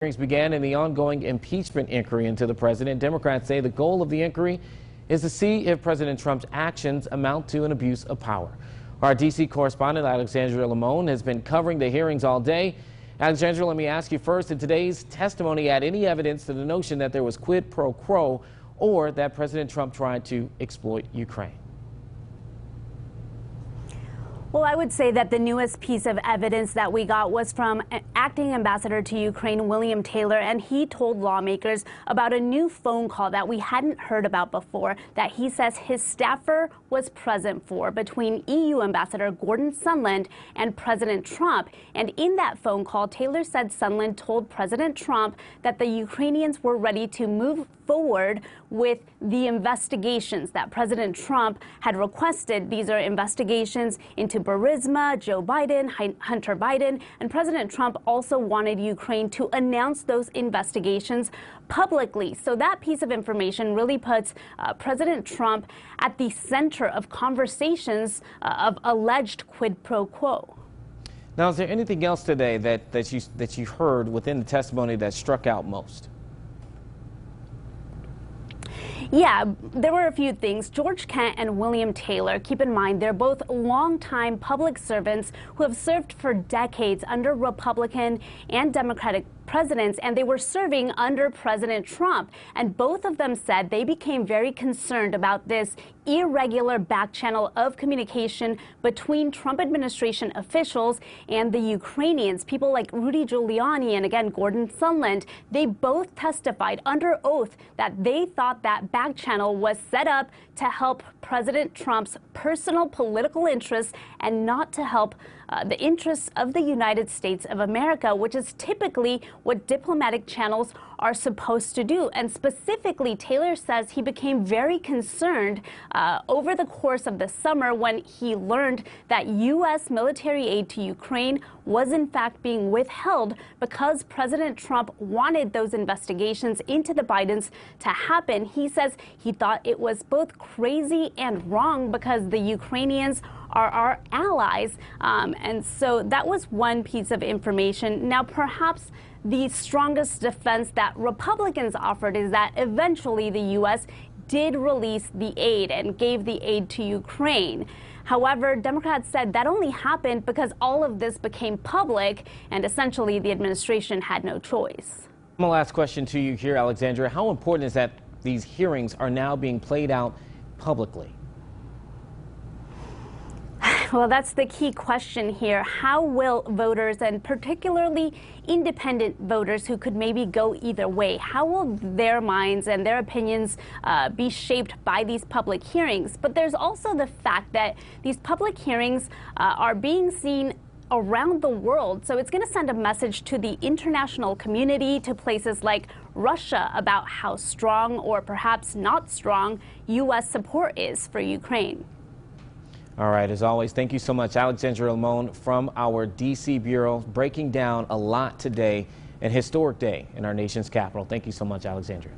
Hearings began in the ongoing impeachment inquiry into the president. Democrats say the goal of the inquiry is to see if President Trump's actions amount to an abuse of power. Our D.C. correspondent Alexandra Limon has been covering the hearings all day. Alexandra, let me ask you first, did today's testimony add any evidence to the notion that there was quid pro quo or that President Trump tried to exploit Ukraine? Well, I would say that the newest piece of evidence that we got was from acting ambassador to Ukraine, William Taylor, and he told lawmakers about a new phone call that we hadn't heard about before that he says his staffer was present for between EU Ambassador Gordon Sondland and President Trump. And in that phone call, Taylor said Sondland told President Trump that the Ukrainians were ready to move forward with the investigations that President Trump had requested. These are investigations into Burisma, Joe Biden, Hunter Biden, and President Trump also wanted Ukraine to announce those investigations publicly. So that piece of information really puts President Trump at the center of conversations of alleged quid pro quo. Now, is there anything else today that you heard within the testimony that struck out most? Yeah, there were a few things. George Kent and William Taylor, keep in mind, they're both longtime public servants who have served for decades under Republican and Democratic presidents, and they were serving under President Trump. And both of them said they became very concerned about this irregular back channel of communication between Trump administration officials and the Ukrainians. People like Rudy Giuliani and, again, Gordon Sondland, they both testified under oath that they thought that back channel was set up to help President Trump's personal political interests and not to help the interests of the United States of America, which is typically what diplomatic channels are supposed to do. And specifically, Taylor says he became very concerned over the course of the summer when he learned that U.S. military aid to Ukraine was in fact being withheld because President Trump wanted those investigations into the Bidens to happen. He says he thought it was both crazy and wrong because the Ukrainians are our allies. And so that was one piece of information. Now, perhaps the strongest defense that Republicans offered is that eventually the U.S. did release the aid and gave the aid to Ukraine. However, Democrats said that only happened because all of this became public and essentially the administration had no choice. My last question to you here, Alexandra. How important is that these hearings are now being played out publicly? Well, that's the key question here. How will voters, and particularly independent voters who could maybe go either way, how will their minds and their opinions be shaped by these public hearings? But there's also the fact that these public hearings are being seen around the world. So it's going to send a message to the international community, to places like Russia, about how strong or perhaps not strong U.S. support is for Ukraine. All right, as always, thank you so much, Alexandra Limon from our D.C. Bureau, breaking down a lot today, an historic day in our nation's capital. Thank you so much, Alexandra.